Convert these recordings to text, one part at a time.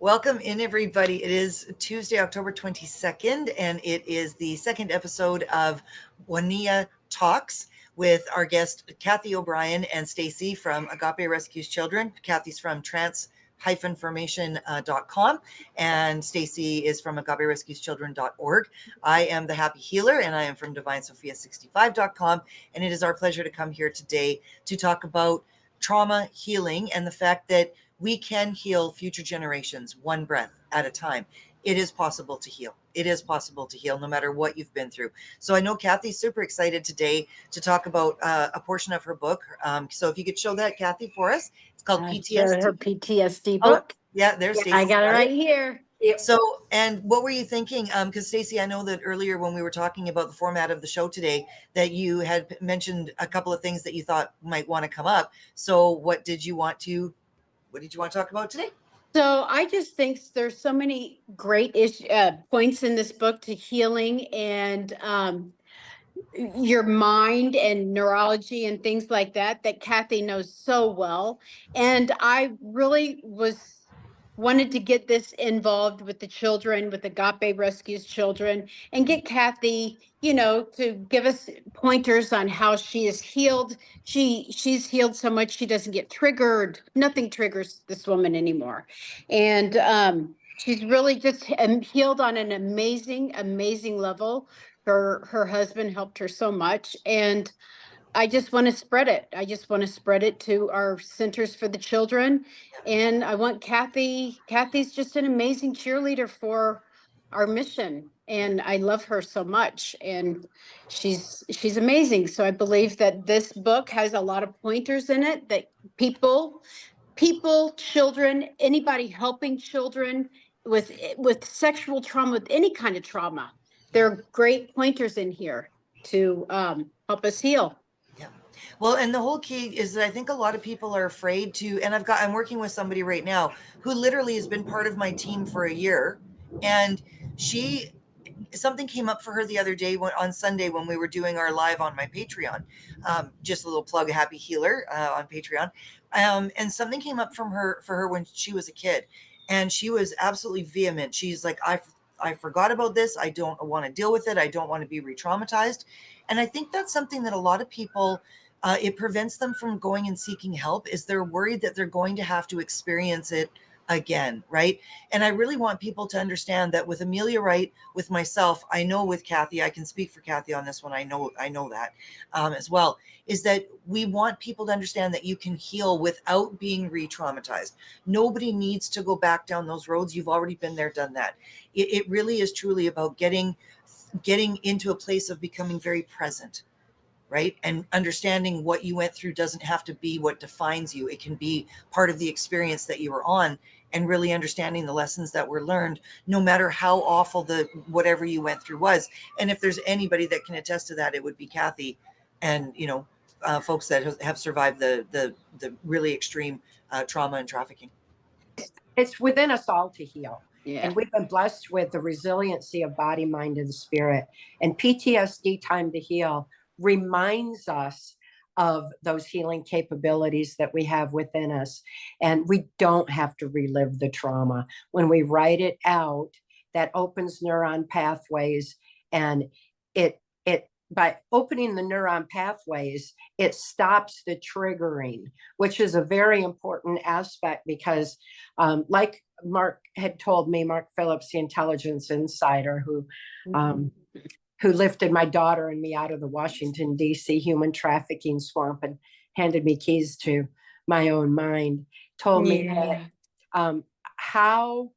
Welcome in, everybody. It is Tuesday, October 22nd, and it is the second episode of Oniya Talks with our guest, Cathy O'Brien and Stacy from Agape Rescues Children. Cathy's from transformation.com, and Stacy is from agaperescueschildren.org. I am the Happy Healer, and I am from divinesophia65.com, and it is our pleasure to come here today to talk about trauma healing and the fact that we can heal future generations one breath at a time. It is possible to heal. It is possible to heal no matter what you've been through. So I know Cathy's super excited today to talk about a portion of her book. So if you could show that, Cathy, for us. It's called PTSD. Her PTSD book. Yeah, there's Stacey. I got it right here. So, and what were you thinking? Because Stacy, I know that earlier when we were talking about the format of the show today, that you had mentioned a couple of things that you thought might want to come up. So what did you want to talk about today? So I just think there's so many great points in this book to healing and your mind and neurology and things like that Cathy knows so well. And I really wanted to get this involved with the children, with Agape Rescues Children, and get Cathy, to give us pointers on how she is healed. She's healed so much she doesn't get triggered. Nothing triggers this woman anymore. And she's really just healed on an amazing, amazing level. Her husband helped her so much. And I just want to spread it. I just want to spread it to our centers for the children. And I want Cathy's just an amazing cheerleader for our mission. And I love her so much. And she's amazing. So I believe that this book has a lot of pointers in it that people, children, anybody helping children with sexual trauma, with any kind of trauma, there are great pointers in here to help us heal. Well, and the whole key is that I think a lot of people are afraid to, and I'm working with somebody right now who literally has been part of my team for a year. And something came up for her the other day on Sunday when we were doing our live on my Patreon. Just a little plug, Happy Healer on Patreon. And something came up for her when she was a kid. And she was absolutely vehement. She's like, I forgot about this. I don't want to deal with it. I don't want to be re-traumatized. And I think that's something that a lot of people, it prevents them from going and seeking help, is they're worried that they're going to have to experience it again, right? And I really want people to understand that with Amelia Wright, with myself, I know with Cathy, I can speak for Cathy on this one. I know that as well, is that we want people to understand that you can heal without being re-traumatized. Nobody needs to go back down those roads. You've already been there, done that. It really is truly about getting into a place of becoming very present, right? And understanding what you went through doesn't have to be what defines you. It can be part of the experience that you were on, and really understanding the lessons that were learned, no matter how awful whatever you went through was. And if there's anybody that can attest to that, it would be Cathy and, folks that have survived the really extreme trauma and trafficking. It's within us all to heal. Yeah. And we've been blessed with the resiliency of body, mind, and spirit. And PTSD Time to Heal reminds us of those healing capabilities that we have within us. And we don't have to relive the trauma. When we write it out, that opens neuron pathways, and it by opening the neuron pathways, it stops the triggering, which is a very important aspect because like Mark had told me, Mark Phillips, the intelligence insider who lifted my daughter and me out of the Washington, D.C. human trafficking swamp and handed me keys to my own mind, told me that how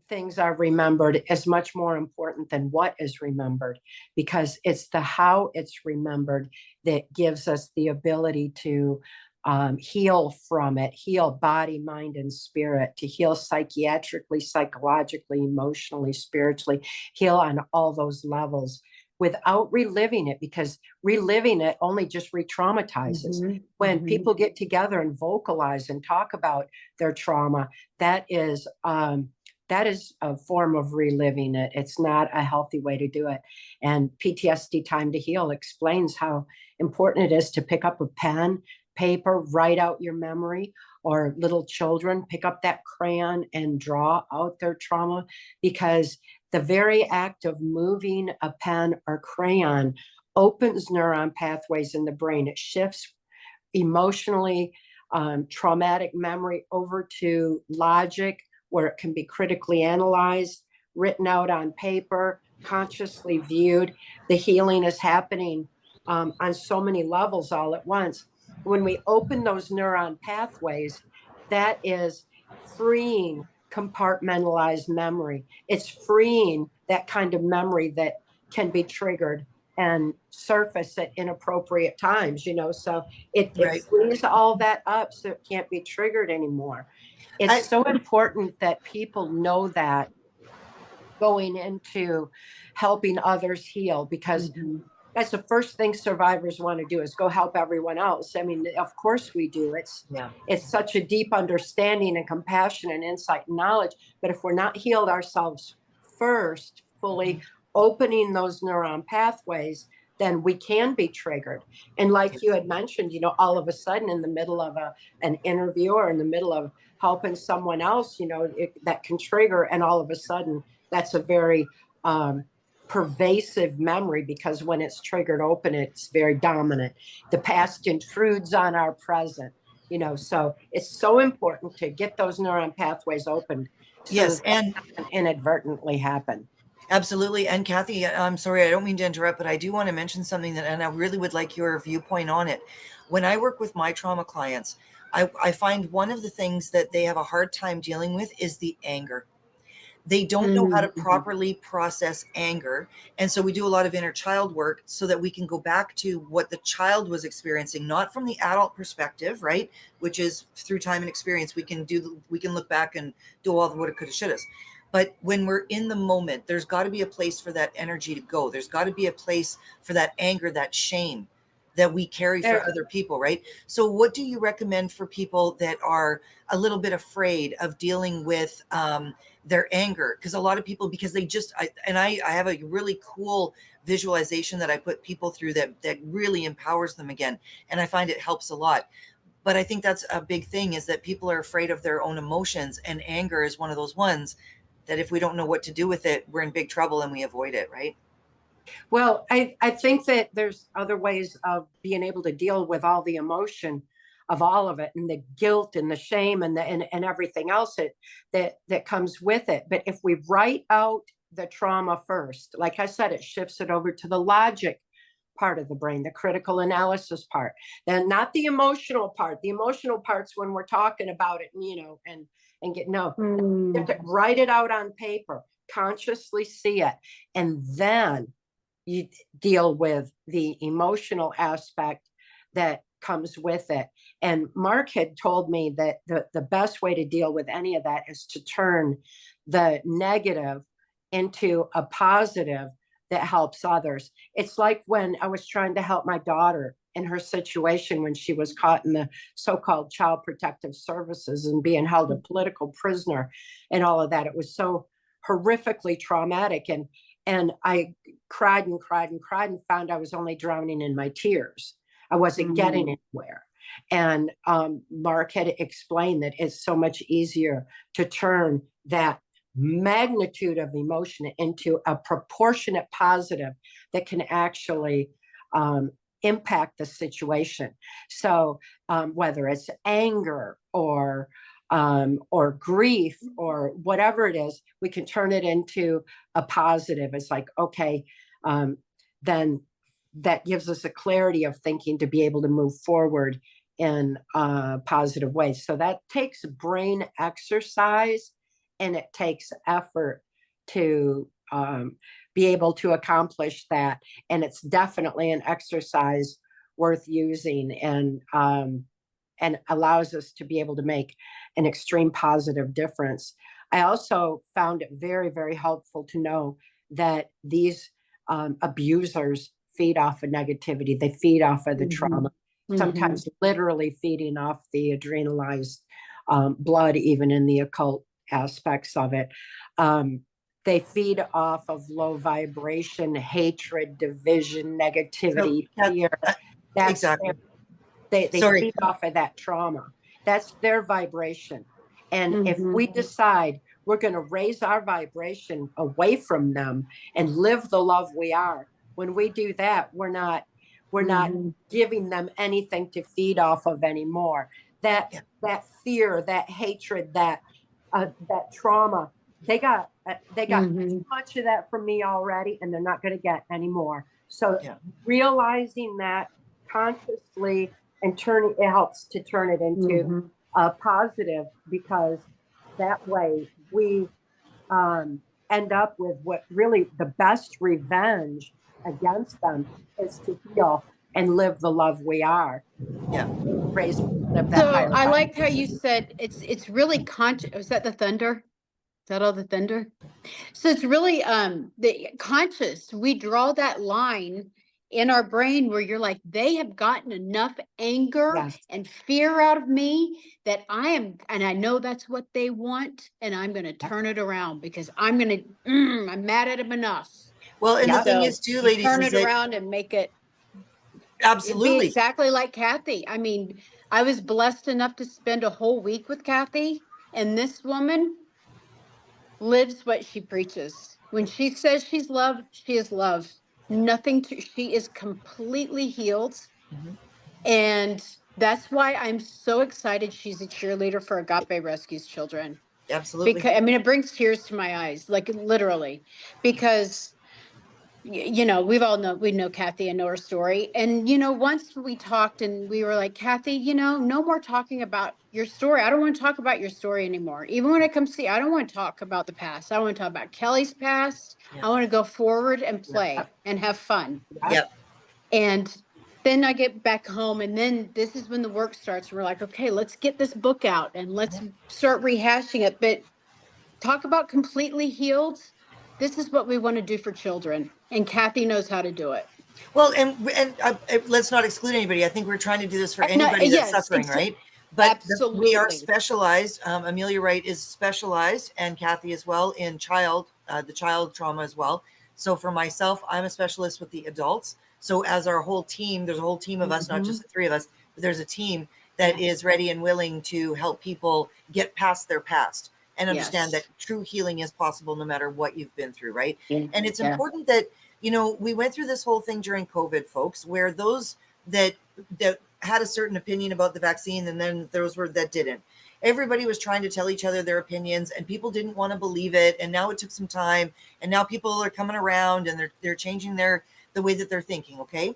things are remembered is much more important than what is remembered, because it's the how it's remembered that gives us the ability to heal from it, heal body, mind, and spirit, to heal psychiatrically, psychologically, emotionally, spiritually, heal on all those levels without reliving it, because reliving it only just re-traumatizes. When people get together and vocalize and talk about their trauma, that is a form of reliving it. It's not a healthy way to do it. And PTSD Time to Heal explains how important it is to pick up a pen, paper, write out your memory, or little children pick up that crayon and draw out their trauma, because the very act of moving a pen or crayon opens neuron pathways in the brain. It shifts emotionally traumatic memory over to logic, where it can be critically analyzed, written out on paper, consciously viewed. The healing is happening on so many levels all at once. When we open those neuron pathways, that is freeing compartmentalized memory. It's freeing that kind of memory that can be triggered and surface at inappropriate times, so it frees all that up so it can't be triggered anymore. It's so important that people know that going into helping others heal, because that's the first thing survivors want to do, is go help everyone else. I mean, of course we do. It's such a deep understanding and compassion and insight and knowledge. But if we're not healed ourselves first, fully opening those neuron pathways, then we can be triggered. And like you had mentioned, all of a sudden in the middle of an interview or in the middle of helping someone else, that can trigger. And all of a sudden, that's a very pervasive memory, because when it's triggered open, it's very dominant. The past intrudes on our present, so it's so important to get those neuron pathways opened. Yes, and inadvertently happen. Absolutely. And Cathy, I'm sorry, I don't mean to interrupt, but I do want to mention something that, and I really would like your viewpoint on it. When I work with my trauma clients, I find one of the things that they have a hard time dealing with is the anger. They don't know how to properly process anger. And so we do a lot of inner child work so that we can go back to what the child was experiencing, not from the adult perspective, right? Which is through time and experience, we can look back and do all the woulda, coulda, shouldas. But when we're in the moment, there's got to be a place for that energy to go. There's got to be a place for that anger, that shame that we carry for other people, right? So what do you recommend for people that are a little bit afraid of dealing with their anger? Because a lot of people, because they just, I have a really cool visualization that I put people through that really empowers them again. And I find it helps a lot. But I think that's a big thing, is that people are afraid of their own emotions, and anger is one of those ones that if we don't know what to do with it, we're in big trouble and we avoid it, right? Well, I think that there's other ways of being able to deal with all the emotion of all of it, and the guilt and the shame and and everything else that comes with it. But if we write out the trauma first, like I said, it shifts it over to the logic part of the brain, the critical analysis part, then not the emotional part. The emotional part's when we're talking about it, and get you have to write it out on paper, consciously see it, and then you deal with the emotional aspect that comes with it. And Mark had told me that the best way to deal with any of that is to turn the negative into a positive that helps others. It's like when I was trying to help my daughter in her situation when she was caught in the so-called Child Protective Services and being held a political prisoner and all of that. It was so horrifically traumatic. And I cried and cried and cried and found I was only drowning in my tears. I wasn't getting anywhere. And Mark had explained that it's so much easier to turn that magnitude of emotion into a proportionate positive that can actually impact the situation. So whether it's anger or grief or whatever it is, we can turn it into a positive. It's like, okay, then that gives us a clarity of thinking to be able to move forward in positive ways. So that takes brain exercise, and it takes effort to be able to accomplish that. And it's definitely an exercise worth using, and allows us to be able to make an extreme positive difference. I also found it very, very helpful to know that these abusers feed off of negativity. They feed off of the trauma, sometimes literally feeding off the adrenalized blood, even in the occult aspects of it. They feed off of low vibration, hatred, division, negativity, fear. That's exactly. they feed off of that trauma. That's their vibration. And if we decide we're going to raise our vibration away from them and live the love we are, when we do that, we're not giving them anything to feed off of anymore. That fear, that hatred, that trauma, they got too much of that from me already, and they're not going to get any more. So realizing that consciously and it helps to turn it into a positive, because that way we end up with what really the best revenge against them is to heal and live the love we are. Live that So higher I vibration. liked how you said it's really conscious. Was that the thunder? Is that all the thunder? So it's really the conscious. We draw that line in our brain where you're like, they have gotten enough anger and fear out of me that and I know that's what they want, and I'm going to turn it around because I'm mad at them enough. Well, and the thing is too, ladies, turn is it that around and make it absolutely be exactly like Cathy. I mean, I was blessed enough to spend a whole week with Cathy, and this woman lives what she preaches. When she says she's loved, she is loved. She is completely healed. And that's why I'm so excited she's a cheerleader for Agape Rescues Children. absolutely. Because, I mean, it brings tears to my eyes, like literally, because we know Cathy and know her story. And, once we talked and we were like, Cathy, no more talking about your story. I don't want to talk about your story anymore. Even when it comes to, I don't want to talk about the past. I want to talk about Kelly's past. I want to go forward and play and have fun. Yep. And then I get back home, and then this is when the work starts. We're like, okay, let's get this book out and let's start rehashing it. But talk about completely healed. This is what we want to do for children, and Cathy knows how to do it. Well, and let's not exclude anybody. I think we're trying to do this for anybody that's suffering, right? But we are specialized. Amelia Wright is specialized, and Cathy as well, in the child trauma as well. So for myself, I'm a specialist with the adults. So as our whole team, there's a whole team of us, not just the three of us, but there's a team that is ready and willing to help people get past their past and understand that true healing is possible no matter what you've been through, right? And it's important that, we went through this whole thing during COVID, folks, where those that had a certain opinion about the vaccine, and then those that didn't. Everybody was trying to tell each other their opinions, and people didn't want to believe it. And now it took some time, and now people are coming around, and they're changing the way that they're thinking. Okay.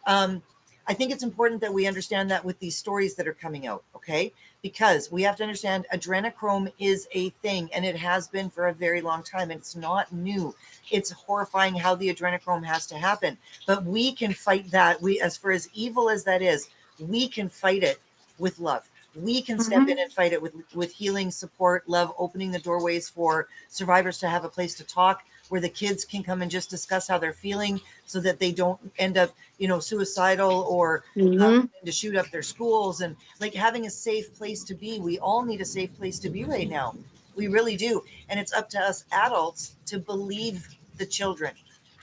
I think it's important that we understand that with these stories that are coming out, okay? Because we have to understand adrenochrome is a thing, and it has been for a very long time. It's not new. It's horrifying how the adrenochrome has to happen, but we can fight that. As for as evil as that is, we can fight it with love. We can step in and fight it with healing, support, love, opening the doorways for survivors to have a place to talk, where the kids can come and just discuss how they're feeling, so that they don't end up, suicidal or to shoot up their schools, and like having a safe place to be. We all need a safe place to be right now. We really do. And it's up to us adults to believe the children.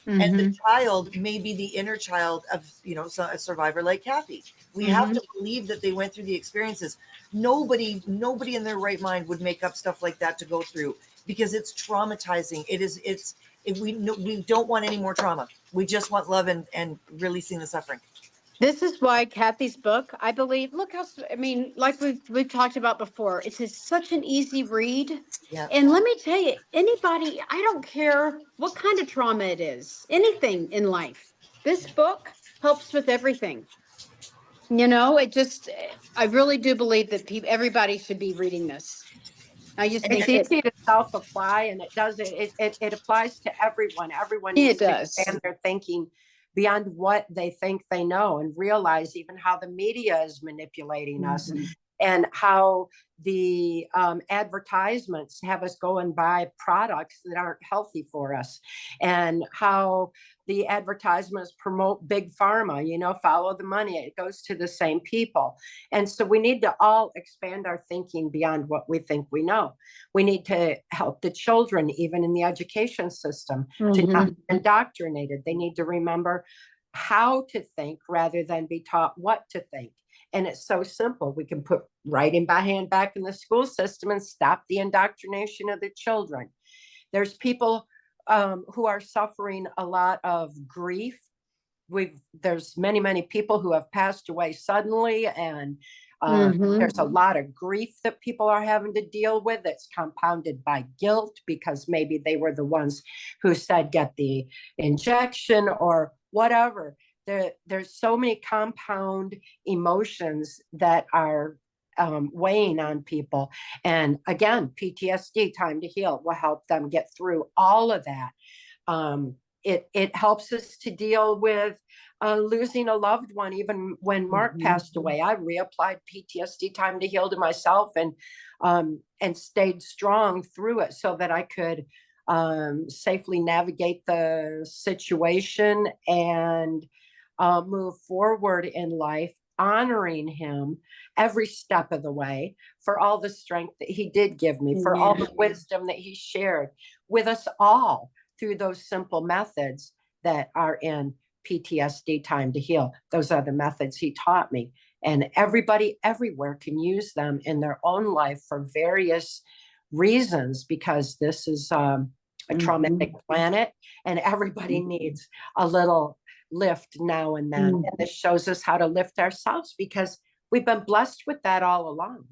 And the child may be the inner child of, a survivor like Cathy. We have to believe that they went through the experiences. Nobody in their right mind would make up stuff like that to go through, because it's traumatizing. We don't want any more trauma. We just want love and releasing the suffering. This is why Cathy's book, I believe, like we've talked about before, it's such an easy read. Yeah. And let me tell you, anybody, I don't care what kind of trauma it is, anything in life, this book helps with everything. I really do believe that everybody should be reading this. I just think it's easy to self-apply, and it applies to everyone. Everyone needs to expand their thinking beyond what they think they know, and realize even how the media is manipulating us, and how the advertisements have us go and buy products that aren't healthy for us, and how the advertisements promote big pharma, follow the money. It goes to the same people. And so we need to all expand our thinking beyond what we think we know. We need to help the children, even in the education system, to not be indoctrinated. They need to remember how to think rather than be taught what to think. And it's so simple. We can put writing by hand back in the school system and stop the indoctrination of the children. There's people who are suffering a lot of grief. There's many people who have passed away suddenly, and there's a lot of grief that people are having to deal with. It's compounded by guilt because maybe they were the ones who said get the injection or whatever. There's so many compound emotions that are weighing on people. And again, PTSD, Time to Heal, will help them get through all of that. It helps us to deal with losing a loved one. Even when Mark passed away, I reapplied PTSD, Time to Heal, to myself, and stayed strong through it so that I could safely navigate the situation and move forward in life, honoring him every step of the way for all the strength that he did give me, for all the wisdom that he shared with us all through those simple methods that are in PTSD, Time to Heal. Those are the methods he taught me. And everybody everywhere can use them in their own life for various reasons, because this is a traumatic planet, and everybody needs a little lift now and then. And this shows us how to lift ourselves, because we've been blessed with that all along.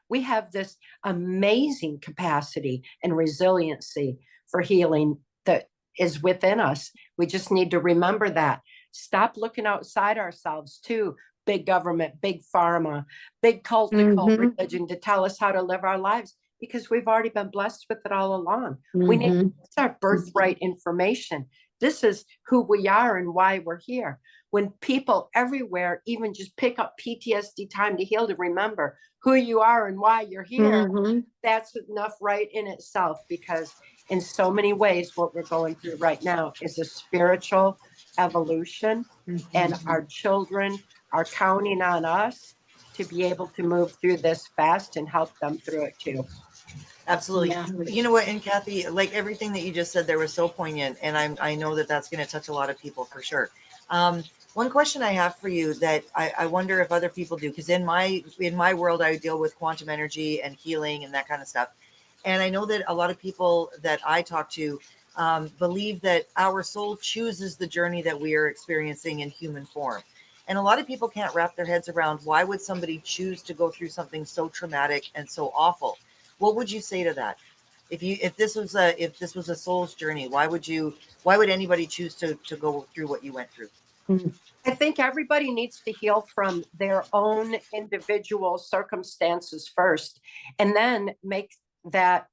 We have this amazing capacity and resiliency for healing that is within us. We just need to remember that. Stop looking outside ourselves too. Big government, big pharma, big cult religion to tell us how to live our lives, because we've already been blessed with it all along. We need, it's our birthright information. This is who we are and why we're here. When people everywhere even just pick up PTSD, Time to Heal, to remember who you are and why you're here, that's enough right in itself, because in so many ways, what we're going through right now is a spiritual evolution, and our children are counting on us to be able to move through this fast and help them through it too. Absolutely. Yeah. You know what, and Cathy, like everything that you just said there was so poignant, and I know that that's going to touch a lot of people for sure. One question I have for you that I wonder if other people do, because in my world, I deal with quantum energy and healing and that kind of stuff. And I know that a lot of people that I talk to believe that our soul chooses the journey that we are experiencing in human form. And a lot of people can't wrap their heads around, why would somebody choose to go through something so traumatic and so awful? What would you say to that? If this was a soul's journey, why would anybody choose to go through what you went through? I think everybody needs to heal from their own individual circumstances first, and then make that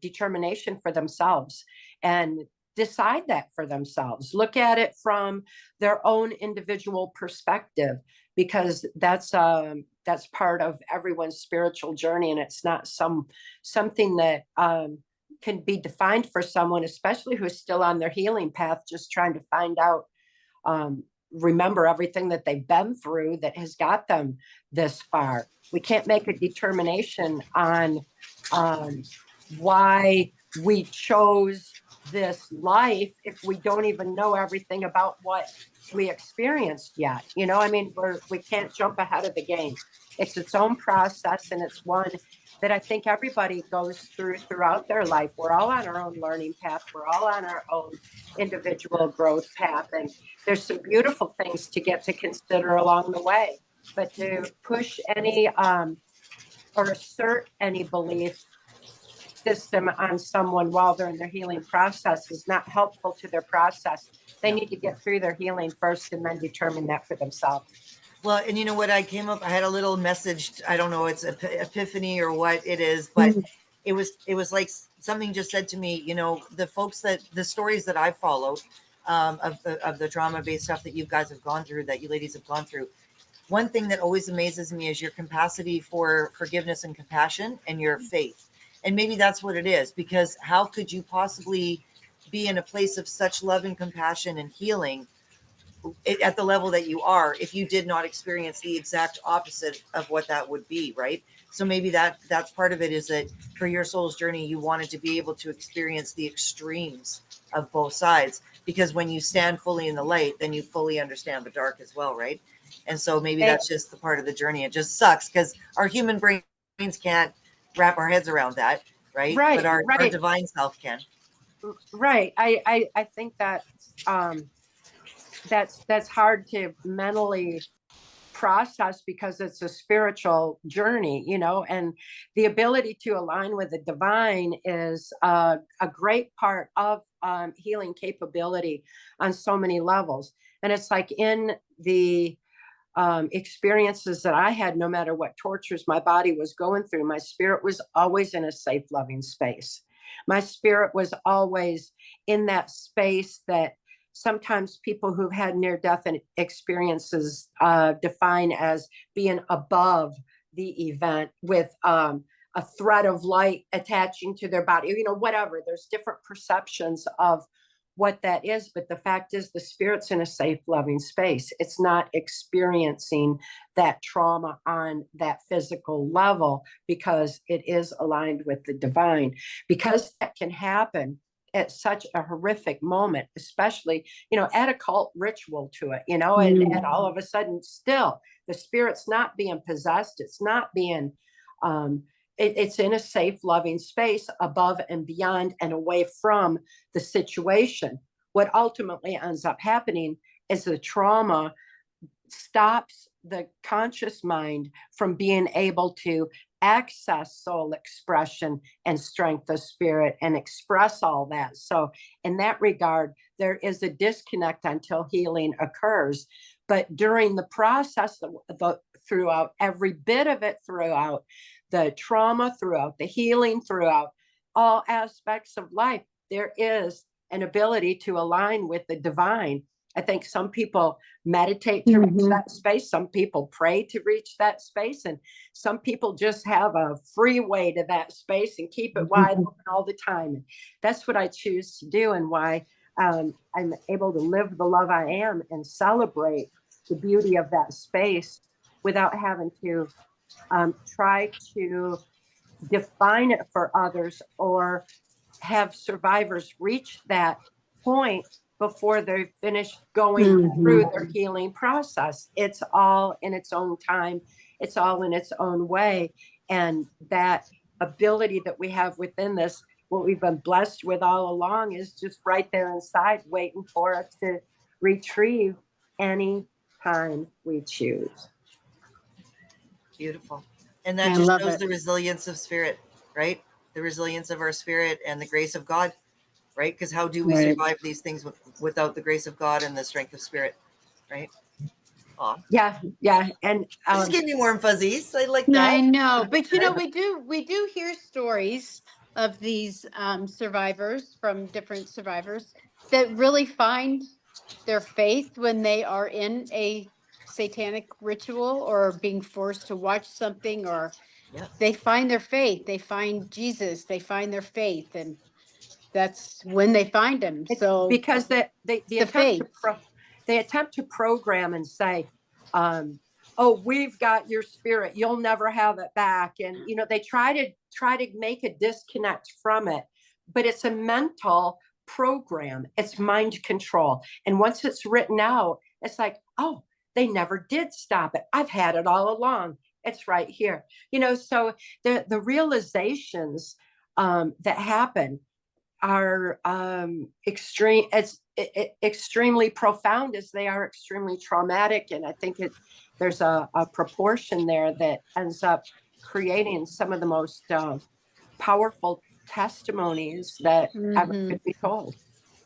determination for themselves and decide that for themselves. Look at it from their own individual perspective, because that's part of everyone's spiritual journey, and it's not something that can be defined for someone, especially who's still on their healing path, just trying to find out, remember everything that they've been through that has got them this far. We can't make a determination on why we chose this life if we don't even know everything about what we experienced yet. You know, I mean, we can't jump ahead of the game. It's its own process, and it's one that I think everybody goes through throughout their life. We're all on our own learning path. We're all on our own individual growth path. And there's some beautiful things to get to consider along the way. But to push any or assert any belief system on someone while they're in their healing process is not helpful to their process. They need to get through their healing first and then determine that for themselves. Well, and you know what, I had a little message. I don't know, it's epiphany or what it is, but it was like something just said to me, you know, the stories that I followed of the trauma-based stuff that you guys have gone through, that you ladies have gone through. One thing that always amazes me is your capacity for forgiveness and compassion, and your faith. And maybe that's what it is, because how could you possibly be in a place of such love and compassion and healing at the level that you are if you did not experience the exact opposite of what that would be, right? So maybe that's part of it, is that for your soul's journey, you wanted to be able to experience the extremes of both sides, because when you stand fully in the light, then you fully understand the dark as well, right? And so maybe that's just the part of the journey. It just sucks because our human brains can't wrap our heads around that, right? But our divine self can. Right. I think that's hard to mentally process because it's a spiritual journey, you know, and the ability to align with the divine is a great part of healing capability on so many levels. And it's like in the experiences that I had, no matter what tortures my body was going through, my spirit was always in a safe, loving space. My spirit was always in that space that sometimes people who've had near-death experiences define as being above the event with a thread of light attaching to their body, you know, whatever. There's different perceptions of what that is, but the fact is the spirit's in a safe, loving space. It's not experiencing that trauma on that physical level because it is aligned with the divine. Because that can happen at such a horrific moment, especially, you know, add a cult ritual to it, you know, and all of a sudden still the spirit's not being possessed. It's not being, it's in a safe, loving space above and beyond and away from the situation. What ultimately ends up happening is the trauma stops the conscious mind from being able to access soul expression and strength of spirit and express all that. So in that regard, there is a disconnect until healing occurs. But during the process, throughout every bit of it, throughout the trauma, throughout the healing, throughout all aspects of life, there is an ability to align with the divine. I think some people meditate to reach that space. Some people pray to reach that space. And some people just have a freeway to that space and keep it wide open all the time. And that's what I choose to do, and why I'm able to live the love I am and celebrate the beauty of that space without having to try to define it for others or have survivors reach that point before they're finished going through their healing process. It's all in its own time. It's all in its own way. And that ability that we have within this, what we've been blessed with all along, is just right there inside, waiting for us to retrieve any time we choose. Beautiful. And that just shows the resilience of spirit, right? The resilience of our spirit and the grace of God, right? Because how do we survive these things without the grace of God and the strength of spirit, right? Aw. Yeah. And just gave me warm fuzzies. I like that. I know, but you know, we do hear stories of these survivors, from different survivors, that really find their faith when they are in a satanic ritual or being forced to watch something, or they find their faith, they find Jesus, they find their faith, and that's when they find him. So because they attempt to program and say, oh, we've got your spirit, you'll never have it back. And, you know, they try to make a disconnect from it, but it's a mental program. It's mind control. And once it's written out, it's like, oh, they never did stop it. I've had it all along. It's right here. You know, so the realizations that happen are extremely profound as they are extremely traumatic. And I think there's a proportion there that ends up creating some of the most powerful testimonies that ever could be told.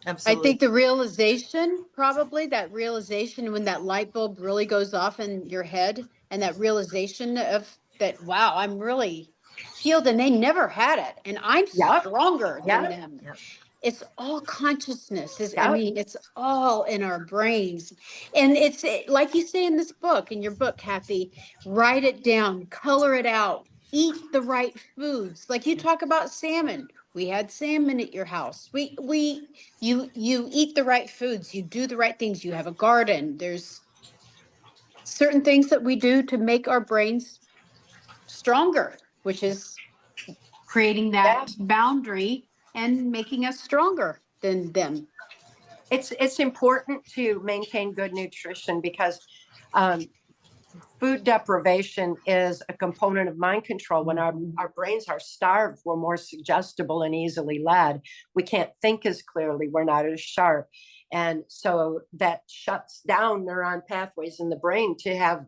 Absolutely. I think the realization, probably that realization when that light bulb really goes off in your head, and that realization of that, wow, I'm really healed, and they never had it, and I'm stronger than them. It's all consciousness. I mean, it's all in our brains. And it's like you say in this book, in your book, Cathy, write it down, color it out, eat the right foods. Like you talk about salmon. We had salmon at your house. You eat the right foods, you do the right things, you have a garden. There's certain things that we do to make our brains stronger, which is creating that boundary and making us stronger than them. It's important to maintain good nutrition because Food deprivation is a component of mind control. When our brains are starved, we're more suggestible and easily led. We can't think as clearly. We're not as sharp. And so that shuts down neuron pathways in the brain to have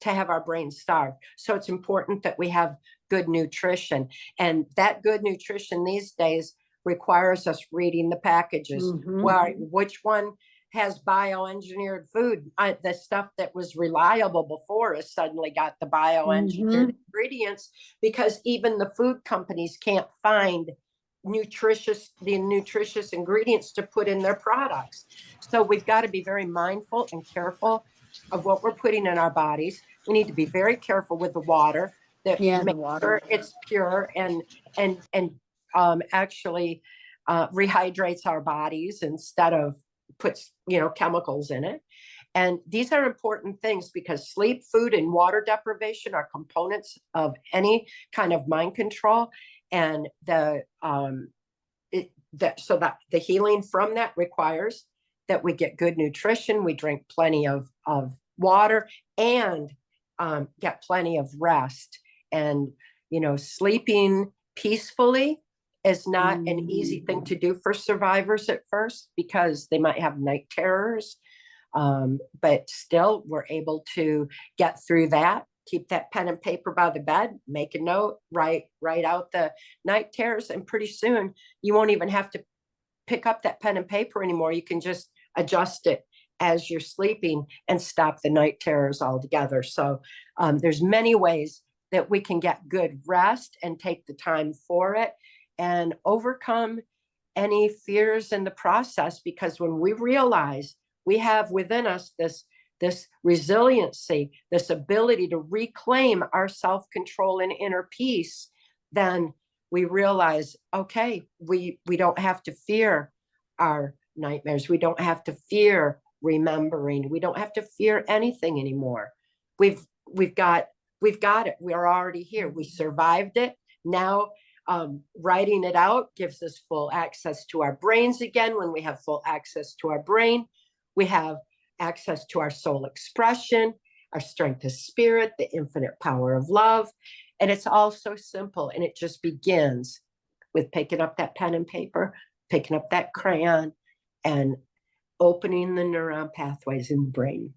our brain starved. So it's important that we have good nutrition. And that good nutrition these days requires us reading the packages. Which one has bioengineered food? The stuff that was reliable before has suddenly got the bioengineered ingredients, because even the food companies can't find the nutritious ingredients to put in their products. So we've got to be very mindful and careful of what we're putting in our bodies. We need to be very careful with the water, that make sure it's pure and actually rehydrates our bodies instead of puts chemicals in it. And these are important things, because sleep, food, and water deprivation are components of any kind of mind control. And so that the healing from that requires that we get good nutrition, we drink plenty of water, and get plenty of rest. And sleeping peacefully is not an easy thing to do for survivors at first, because they might have night terrors. But still, we're able to get through that. Keep that pen and paper by the bed, make a note, write out the night terrors, and pretty soon you won't even have to pick up that pen and paper anymore. You can just adjust it as you're sleeping and stop the night terrors altogether. So there's many ways that we can get good rest and take the time for it and overcome any fears in the process. Because when we realize we have within us this resiliency, this ability to reclaim our self-control and inner peace, then we realize, okay, we don't have to fear our nightmares. We don't have to fear remembering. We don't have to fear anything anymore. We've got it. We are already here. We survived it. Now, writing it out gives us full access to our brains again. When we have full access to our brain, we have access to our soul expression, our strength of spirit, the infinite power of love. And it's all so simple. And it just begins with picking up that pen and paper, picking up that crayon, and opening the neuron pathways in the brain.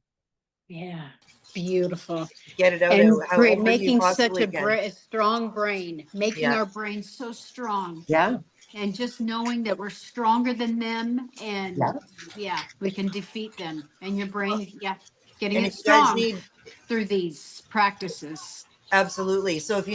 Yeah, beautiful. Get it out. And making such a strong brain, making our brain so strong. Yeah. And just knowing that we're stronger than them, and we can defeat them. And your brain, getting And it if you guys strong through these practices. Absolutely. So if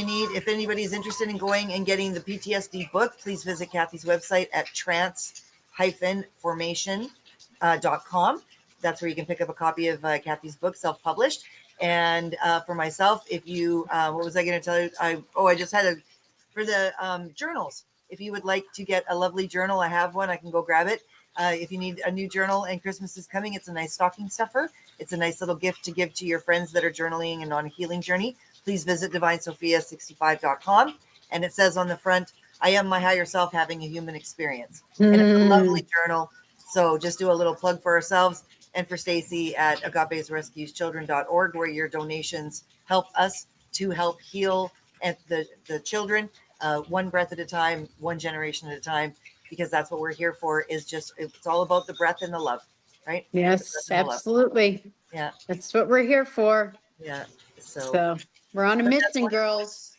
anybody's interested in going and getting the PTSD book, please visit Cathy's website at trance-formation.com. That's where you can pick up a copy of Cathy's book, self-published. And for myself, if you, what was I going to tell you? I just had for the journals. If you would like to get a lovely journal, I have one. I can go grab it. If you need a new journal and Christmas is coming, it's a nice stocking stuffer. It's a nice little gift to give to your friends that are journaling and on a healing journey. Please visit divinesophia65.com. And it says on the front, I am my higher self having a human experience. And it's a lovely journal. So just do a little plug for ourselves and for Stacy at agapesrescueschildren.org, where your donations help us to help heal the children, one breath at a time, one generation at a time, because that's what we're here for. It's all about the breath and the love, right? Yes, absolutely. Yeah. That's what we're here for. Yeah. So we're on a mission, girls.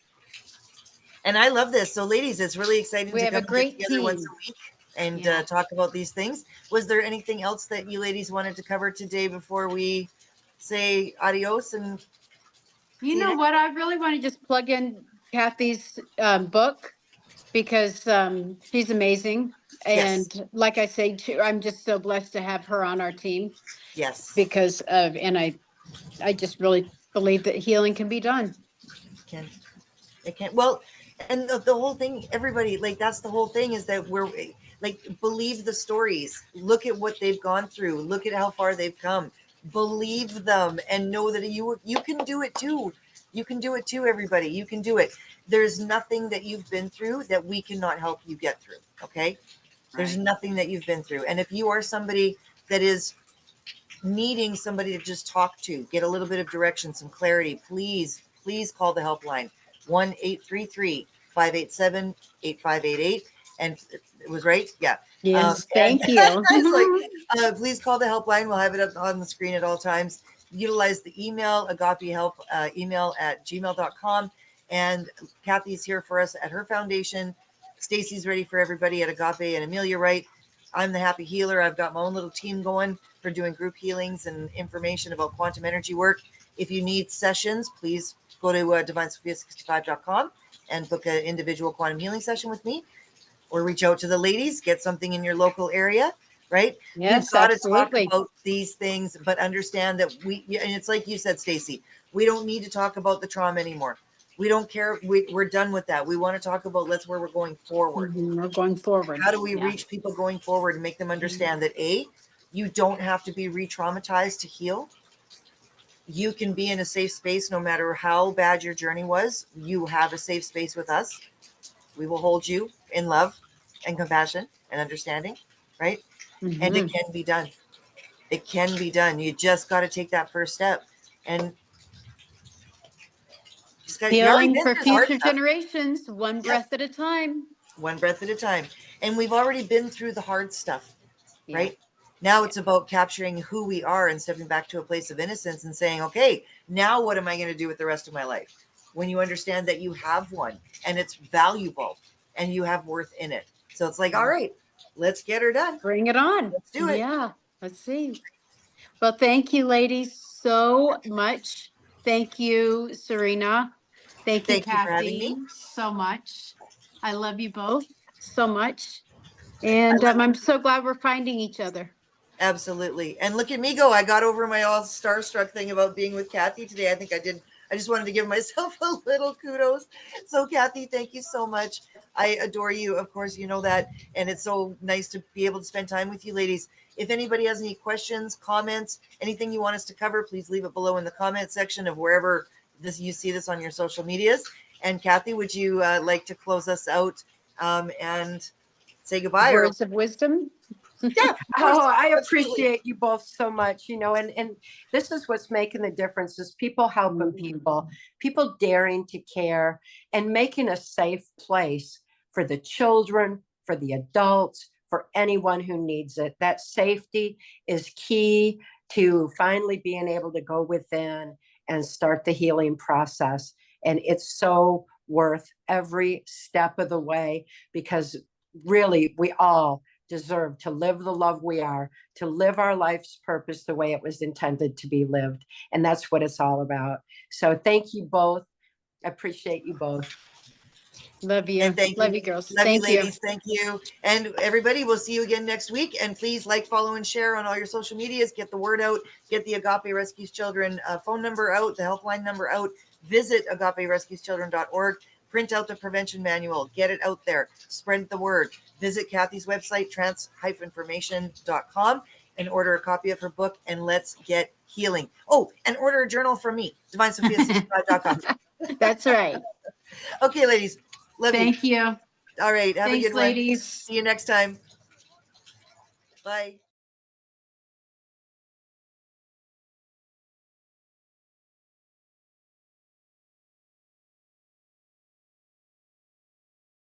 And I love this. So ladies, it's really exciting We to have a come great together team once a week and talk about these things. Was there anything else that you ladies wanted to cover today before we say adios? And you know what? I really want to just plug in Cathy's book, because she's amazing. And like I say, I'm just so blessed to have her on our team. Yes. Because and I just really believe that healing can be done. It can. Well, and the whole thing, everybody, like, that's the whole thing, is that we're like, believe the stories. Look at what they've gone through. Look at how far they've come. Believe them and know that you can do it too. You can do it too, everybody. You can do it. There's nothing that you've been through that we cannot help you get through. Okay? There's nothing that you've been through. And if you are somebody that is needing somebody to just talk to, get a little bit of direction, some clarity, please call the helpline 1-833-587-8588. And it was right. Yeah. Yes, And thank you. it's like, please call the helpline. We'll have it up on the screen at all times. Utilize the email, agapehelp email at gmail.com. And Cathy's here for us at her foundation. Stacy's ready for everybody at Agape, and Amelia Wright. I'm the happy healer. I've got my own little team going for doing group healings and information about quantum energy work. If you need sessions, please go to divinesophia65.com and book an individual quantum healing session with me, or reach out to the ladies, get something in your local area, right? Yes, We've got to talk absolutely. about these things, but understand that and it's like you said, Stacy, we don't need to talk about the trauma anymore. We don't care. We're done with that. We want to talk about where we're going forward. We're going forward. How do we reach people going forward and make them understand that you don't have to be re-traumatized to heal. You can be in a safe space no matter how bad your journey was. You have a safe space with us. We will hold you in love and compassion and understanding, right? And it can be done. It can be done. You just got to take that first step. And Healing for future generations, one breath at a time. One breath at a time. And we've already been through the hard stuff, right? Now it's about capturing who we are and stepping back to a place of innocence and saying, okay, now what am I going to do with the rest of my life? When you understand that you have one and it's valuable and you have worth in it. So it's like, all right, let's get her done. Bring it on. Let's do it. Yeah, let's see. Well, thank you, ladies, so much. Thank you, Serena. Thank you, Thank you for having Cathy, me. so much. I love you both so much. And I'm so glad we're finding each other. Absolutely. And look at me go. I got over my all starstruck thing about being with Cathy today. I think I did. I just wanted to give myself a little kudos. So Cathy, thank you so much. I adore you. Of course, you know that. And it's so nice to be able to spend time with you ladies. If anybody has any questions, comments, anything you want us to cover, please leave it below in the comment section of wherever you see this on your social medias. And Cathy, would you like to close us out and say goodbye? Words of wisdom. Yeah. Oh, I appreciate you both so much, and this is what's making the difference is people helping people daring to care and making a safe place for the children, for the adults, for anyone who needs it. That safety is key to finally being able to go within and start the healing process. And it's so worth every step of the way, because really we all deserve to live the love we are, to live our life's purpose the way it was intended to be lived. And that's what it's all about. So thank you both. I appreciate you both. Love you. And thank Love you. you, girls. Love Thank you, ladies. Thank you. And everybody, we'll see you again next week. And please like, follow, and share on all your social medias. Get the word out. Get the Agape Rescues Children phone number out, the helpline number out. Visit agaperescueschildren.org. Print out the prevention manual. Get it out there. Spread the word. Visit Cathy's website, trance-information.com, and order a copy of her book. And let's get healing. Oh, and order a journal from me, divinesophia65.com. That's right. Okay, ladies. Love you. Thank you. All right. Have a good one. Ladies. See you next time. Bye.